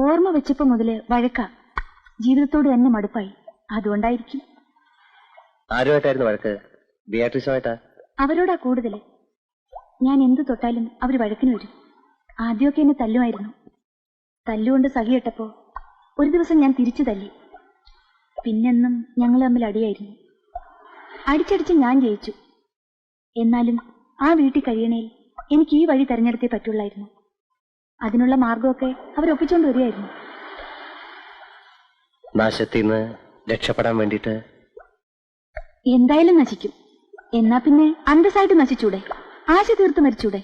ഓർമ്മ വെച്ചപ്പോ മുതല് വഴക്ക. ജീവിതത്തോട് തന്നെ മടുപ്പായി. അതുകൊണ്ടായിരിക്കും. ആരുമായിട്ടായിരുന്നു വഴക്ക്? ബിയാട്രീസുമായിട്ടാ? അവരോടാ കൂടുതല്. ഞാൻ എന്തു തൊട്ടാലും അവര് വഴക്കിന് വരും. ആദ്യമൊക്കെ എന്നെ തല്ലുമായിരുന്നു. തല്ലുകൊണ്ട് സഹിയിട്ടപ്പോ ഒരു ദിവസം ഞാൻ തിരിച്ചു തല്ലി. പിന്നെന്നും ഞങ്ങൾ തമ്മിൽ അടിയായിരുന്നു. അടിച്ചടിച്ച് ഞാൻ ജയിച്ചു. എന്നാലും ആ വീട്ടിൽ കഴിയണേൽ എനിക്ക് ഈ വഴി തെരഞ്ഞെടുത്തേ പറ്റുള്ളായിരുന്നു. അതിനുള്ള മാർഗമൊക്കെ അവരൊപ്പിച്ചോണ്ട് വരികയായിരുന്നു. നാശത്തിന്ന് രക്ഷപ്പെടാൻ വേണ്ടിട്ട് എന്തായാലും നശിക്കും. എന്നാ പിന്നെ അന്തസ്സായിട്ട് നശിച്ചൂടെ? ആശ തീർത്ത് മരിച്ചൂടെ?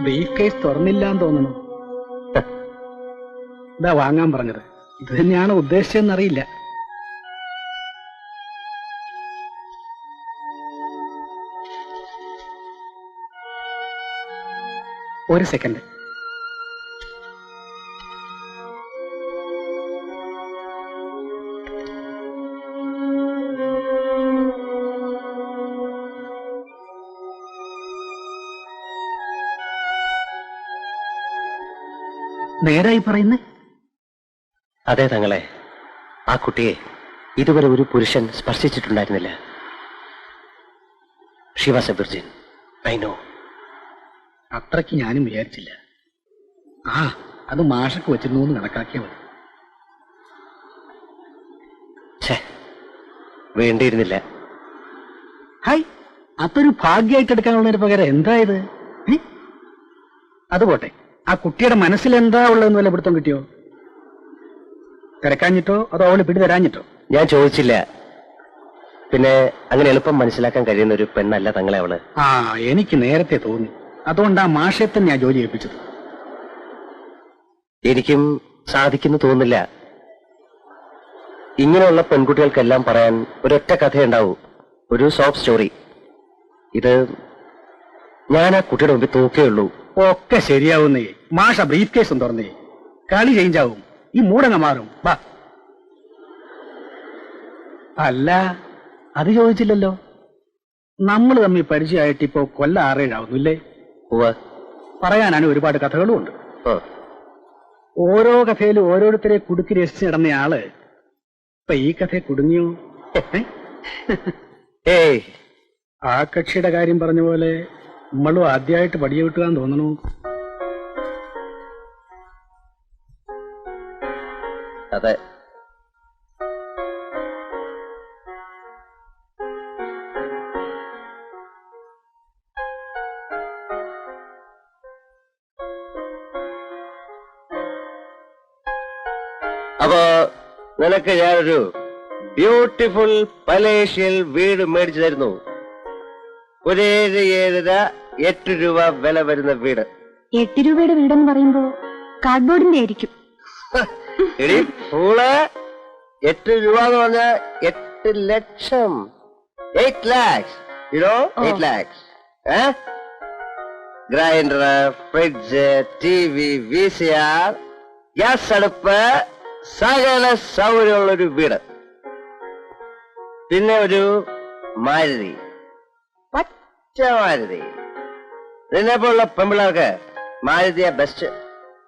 ബ്രീഫ് കേസ് തുറന്നില്ലാന്ന് തോന്നുന്നു. ഇതാ വാങ്ങാൻ പറഞ്ഞത്. ഇത് തന്നെയാണ് ഉദ്ദേശിച്ചതെന്നറിയില്ല. ഒരു സെക്കൻഡ്. നേരായി പറയുന്നേ? അതെ തങ്ങളെ. ആ കുട്ടിയെ ഇതുവരെ ഒരു പുരുഷൻ സ്പർശിച്ചിട്ടുണ്ടായിരുന്നില്ല. She was a virgin. I know. അത്രയ്ക്ക് ഞാനും വിചാരിച്ചില്ല. ആ, അത് മാഷക്ക് വെച്ചിരുന്നു എന്ന് കണക്കാക്കിയാൽ മതി. വേണ്ടിയിരുന്നില്ല. ഹായ്, അതൊരു ഭാഗ്യമായിട്ട് എടുക്കാനുള്ളതിന് പകരം എന്തായത്? അതുപോട്ടെ, ആ കുട്ടിയുടെ മനസ്സിൽ എന്താ ഉള്ളതെന്ന് വല്ല പിടുത്തം കിട്ടിയോ? തിരക്കാഞ്ഞിട്ടോ അതോ അവള് പിടി തരാഞ്ഞിട്ടോ? ഞാൻ ചോദിച്ചില്ല. പിന്നെ അങ്ങനെ എളുപ്പം മനസ്സിലാക്കാൻ കഴിയുന്ന ഒരു പെണ്ണല്ല തങ്ങളെ അവള്. ആ, എനിക്ക് നേരത്തെ തോന്നി. അതുകൊണ്ട് ആ മാഷെ തന്നെ ഞാൻ ജോലി ഏൽപ്പിച്ചത്. എനിക്കും സാധിക്കുന്നു തോന്നില്ല. ഇങ്ങനെയുള്ള പെൺകുട്ടികൾക്കെല്ലാം പറയാൻ ഒരൊറ്റ കഥയുണ്ടാവൂ, ഒരു സോഫ്റ്റ് സ്റ്റോറി. ഇത് ഞാൻ ആ കുട്ടിയുടെ മുമ്പിൽ തൂക്കേയുള്ളൂ. ഒക്കെ ശരിയാവുന്നേ. മാഷ ബ്രീഫ് കേസും തുറന്നേ. കളി ചേഞ്ച് ആവും. ഈ മൂടങ്ങ മാറും. വാ. അല്ല, അത് ചോദിച്ചില്ലല്ലോ. നമ്മൾ തമ്മിൽ പരിചയമായിട്ട് ഇപ്പോ കൊല്ലം 6-7 ആവുന്നില്ലേ? പറയാനാണ് ഒരുപാട് കഥകളും ഉണ്ട്. ഓരോ കഥയിലും ഓരോരുത്തരെ കുടുക്കി രസിച്ച് നടന്നയാള് ഇപ്പൊ ഈ കഥയെ കുടുങ്ങിയോ? ഏയ്, ആ കക്ഷിയുടെ കാര്യം പറഞ്ഞ പോലെ നമ്മളും ആദ്യമായിട്ട് പടിയെ വിട്ടുകാന്ന് തോന്നണു. അതെ. അപ്പോ നിനക്ക് ഞാനൊരു ബ്യൂട്ടിഫുൾ പലേഷ്യൽ വീട് മേടിച്ചു തരുന്നു. ഒരു 7-8 രൂപ വില വരുന്ന വീട്. 8 രൂപയുടെ വീടെന്ന് പറയുമ്പോ കാർഡ്ബോർഡിന്റെ ആയിരിക്കും. 8 രൂപ എന്ന് പറഞ്ഞാൽ 8 ലക്ഷം. 8 lakhs. You know? 8 lakhs. Grinder, fridge, TV, VCR, gas അടുപ്പ്, സകല സൗകര്യമുള്ളൊരു വീട്. പിന്നെ ഒരു മാരുതി, പച്ച മാരുതി. ഇതിനെപ്പോലുള്ള പെമ്പിള്ളേർക്ക് മാരുതിയ ബെസ്റ്റ്.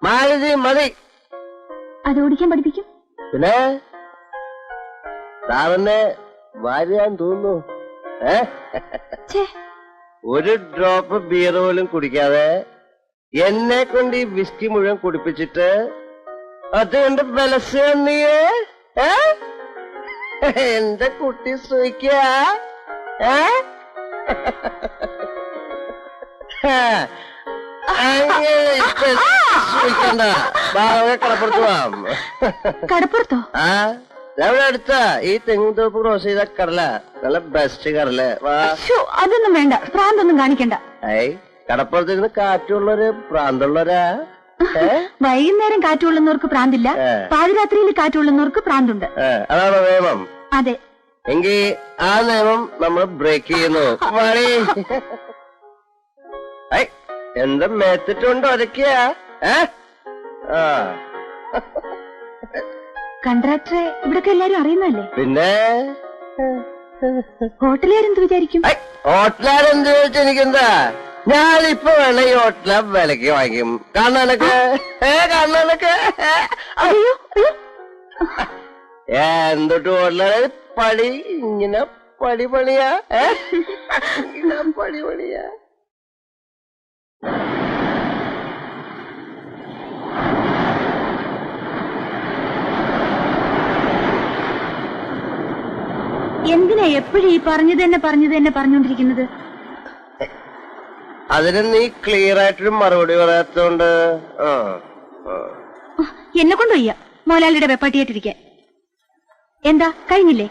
മാരുതി മതി. അത് ഓടിക്കാൻ പഠിപ്പിക്കും. പിന്നെ സാറിനെ വാരിയാൻ തോന്നുന്നു. ഒരു ഡ്രോപ്പ് ബിയർ പോലും കുടിക്കാതെ എന്നെ കൊണ്ട് ഈ വിസ്കി മുഴുവൻ കുടിപ്പിച്ചിട്ട് അതുകൊണ്ട് ബലസ് നീയേ എന്റെ കുട്ടി സൂയിക്ക. സൂയിക്കണ്ട, കടപ്പുറത്ത് പോവാം. കടപ്പുറത്തോ? ആ, അവിടെ അടുത്താ. ഈ തെങ്ങുതോപ്പ് ക്രോസ് ചെയ്ത കടല, നല്ല ബെസ്റ്റ് കടല. അതൊന്നും വേണ്ട, പ്രാന്തൊന്നും കാണിക്കണ്ട. കടപ്പുറത്ത് നിന്ന് കാറ്റുള്ളൊരു പ്രാന്തുള്ളവരാ. വൈകുന്നേരം കാറ്റുകൊള്ളുന്നവർക്ക് പ്രാന്തില്ല, പാതിരാത്രിയിൽ കാറ്റുകൊള്ളുന്നവർക്ക് പ്രാന്തുണ്ട്. അതാണോ നിയമം? അതെ. എങ്കിൽ ആ നിയമം നമ്മൾ ബ്രേക്ക് ചെയ്യുന്നു. എന്താ മേത്തിട്ടുണ്ടോ അതൊക്കെയാ? കൺട്രാക്ടറെ ഇവിടൊക്കെ എല്ലാരും അറിയുന്നല്ലേ? പിന്നെ ഹോട്ടലുകാരെന്ത് വിചാരിക്കും? ഹോട്ടലുകാരെന്ത് ചോദിച്ചാ എനിക്കെന്താ? ഞാനിപ്പോ വേണ ഈ ഹോട്ടല വിലക്ക് വാങ്ങിക്കും. കാണാനൊക്കെ കാണാനൊക്കെ എന്തൊട്ട് ഹോട്ടലാണ് പടി ഇങ്ങനെ പണിയാ പണിയാ. എന്തിനാ എപ്പോഴും ഈ പറഞ്ഞത് തന്നെ പറഞ്ഞുകൊണ്ടിരിക്കുന്നത്? അതിന് നീ ക്ലിയർ ആയിട്ടൊരു മറുപടി പറയാത്തോണ്ട് എന്നെ കൊണ്ട് വയ്യ മോലാലിയുടെ വെപ്പാട്ടിയായിട്ടിരിക്കാൻ. എന്താ കഴിഞ്ഞില്ലേ?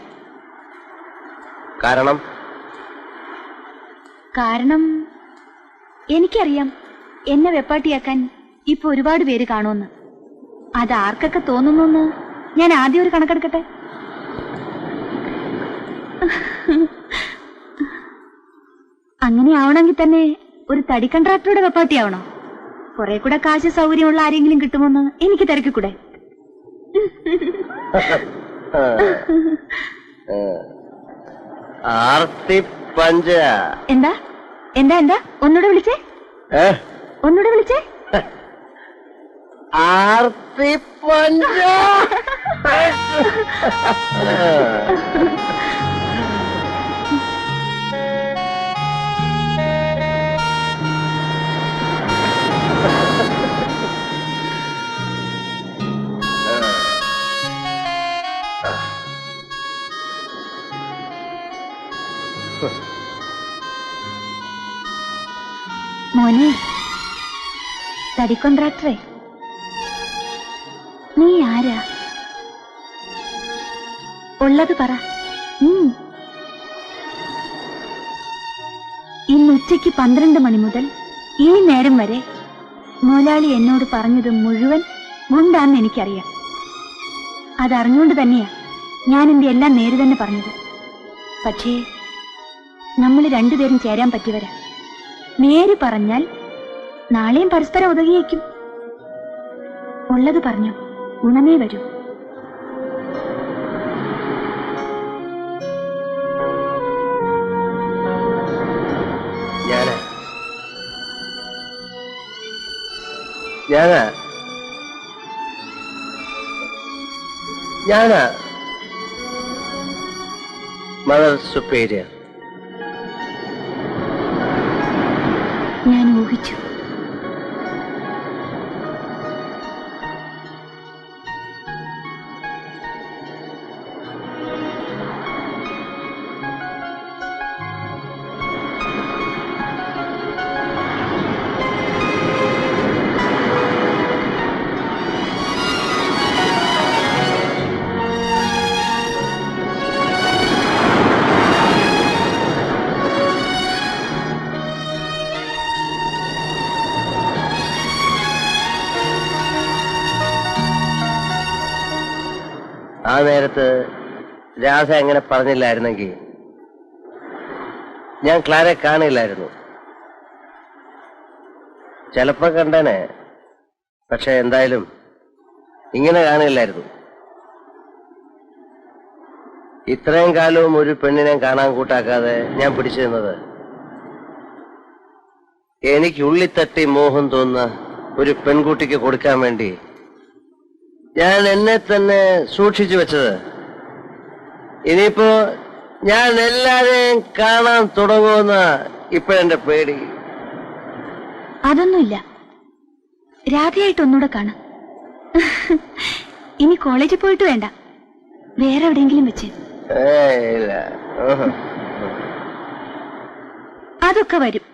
കാരണം എനിക്കറിയാം എന്നെ വെപ്പാട്ടിയാക്കാൻ ഇപ്പൊ ഒരുപാട് പേര് കാണുമെന്ന്. അത് ആർക്കൊക്കെ തോന്നുന്നു ഞാൻ ആദ്യം ഒരു കണക്കെടുക്കട്ടെ. അങ്ങനെ ആവണമെങ്കിൽ തന്നെ ഒരു തടി കൺട്രാക്ടറുടെ വെപ്പാട്ടിയാവണോ? കുറെ കൂടെ കാശ് സൗകര്യമുള്ള ആരെങ്കിലും കിട്ടുമെന്ന് എനിക്ക് തിരക്കിക്കൂടെ? എന്താ എന്താ എന്താ ഒന്നൂടെ വിളിച്ചേ? ഒന്നൂടെ വിളിച്ചേ? ആർത്തി പഞ്ച. മോനെ തടി കോൺട്രാക്ടറെ, നീ ആരാ? ഉള്ളത് പറ. ഇന്ന് ഉച്ചയ്ക്ക് 12 മണി മുതൽ ഈ നേരം വരെ മുതലാളി എന്നോട് പറഞ്ഞത് മുഴുവൻ ഗുണ്ടാന്ന് എനിക്കറിയാം. അതറിഞ്ഞുകൊണ്ട് തന്നെയാ ഞാൻ എന്റെ എല്ലാം നേര് തന്നെ പറഞ്ഞത്. പക്ഷേ നമ്മൾ രണ്ടുപേരും ചേരാൻ പറ്റിയവരാ. നേര് പറഞ്ഞാൽ നാളെയും പരസ്പരം ഉതകിയേക്കും. ഉള്ളത് പറഞ്ഞു, ഗുണമേ വരൂ. ഞാനാ മദർ സുപ്പീരിയർ. ഞാൻ ഊഹിച്ചു. ആ നേരത്ത് രാധ എങ്ങനെ പറഞ്ഞില്ലായിരുന്നെങ്കിൽ ഞാൻ ക്ലാരെ കാണില്ലായിരുന്നു. ചിലപ്പോ കണ്ടേനെ, പക്ഷെ എന്തായാലും ഇങ്ങനെ കാണില്ലായിരുന്നു. ഇത്രയും കാലവും ഒരു പെണ്ണിനെ കാണാൻ കൂട്ടാക്കാതെ ഞാൻ പിടിച്ചു നിന്നത് എനിക്ക് ഉള്ളിത്തട്ടി മോഹം തോന്നുന്ന ഒരു പെൺകുട്ടിക്ക് കൊടുക്കാൻ വേണ്ടി ഞാൻ എന്നെ തന്നെ സൂക്ഷിച്ചു വെച്ചത്. ഇനിയിപ്പോ ഞാൻ എല്ലാരെയും കാണാൻ തുടങ്ങുമെന്ന ഇപ്പോഴെന്റെ പേടി. അതൊന്നുമില്ല, രാധയായിട്ട് ഒന്നുകൂടെ കാണാം. ഇനി കോളേജിൽ പോയിട്ട് വേണ്ട, വേറെ എവിടെയെങ്കിലും വെച്ച്. അതൊക്കെ വരും.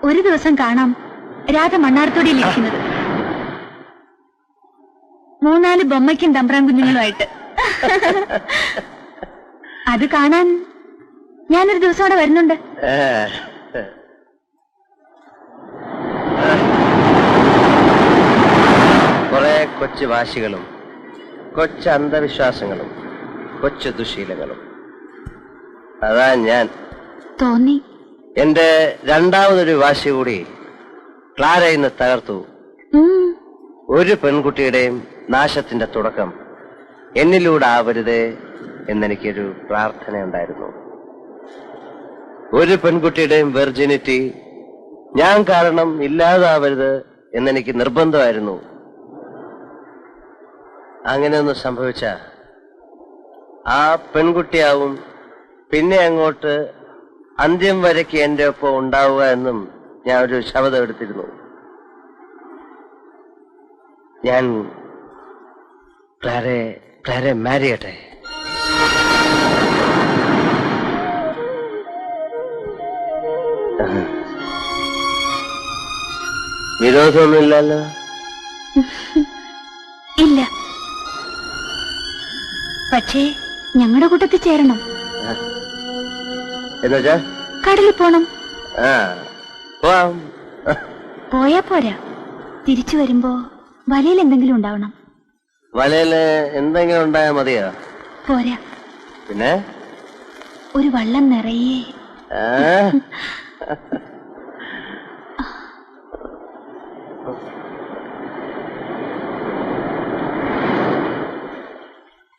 ഒരു ദിവസം കാണാം രാധ മണ്ണാർത്തോടിയിൽ ഇരിക്കുന്നത് 3-4 ബൊമ്മയ്ക്കും തമ്പ്രാൻ കുഞ്ഞുങ്ങളുമായിട്ട്. അത് കാണാൻ ഞാനൊരു ദിവസം അവിടെ വരുന്നുണ്ട്. കൊച്ചു വാശികളും കൊച്ചു അന്ധവിശ്വാസങ്ങളും കൊച്ചു ദുശീലങ്ങളും. അതാ ഞാൻ. തോന്നി. എന്റെ രണ്ടാമതൊരു വാശി കൂടി ക്ലാര ഇന്ന് തകർത്തു. ഒരു പെൺകുട്ടിയുടെയും നാശത്തിന്റെ തുടക്കം എന്നിലൂടെ ആവരുതേ എന്നെനിക്കൊരു പ്രാർത്ഥനയുണ്ടായിരുന്നു. ഒരു പെൺകുട്ടിയുടെയും വെർജിനിറ്റി ഞാൻ കാരണം ഇല്ലാതാവരുത് എന്നെനിക്ക് നിർബന്ധമായിരുന്നു. അങ്ങനെയൊന്നും സംഭവിച്ച ആ പെൺകുട്ടിയാവും പിന്നെ അങ്ങോട്ട് അന്ത്യം വരയ്ക്ക് എന്റെ ഒപ്പം ഉണ്ടാവുക എന്നും ഞാൻ ഒരു ശപഥം എടുത്തിരുന്നു. ഞാൻ ക്ലാരെ മാരി ചെയ്യട്ടെ. വിരോധമൊന്നുമില്ലല്ലോ? ഇല്ല, പക്ഷേ ഞങ്ങളുടെ കൂട്ടത്തിൽ ചേരണം. എന്നുവെച്ചാ കടലിൽ പോണം. പോവാം. പോയാ പോരാ, തിരിച്ചു വരുമ്പോ വലയിൽ എന്തെങ്കിലും ഉണ്ടാവണം. വലയില് എന്തെങ്കിലും ഉണ്ടായാ മതിയോ? പോരാ, പിന്നെ ഒരു വള്ളം നിറയെ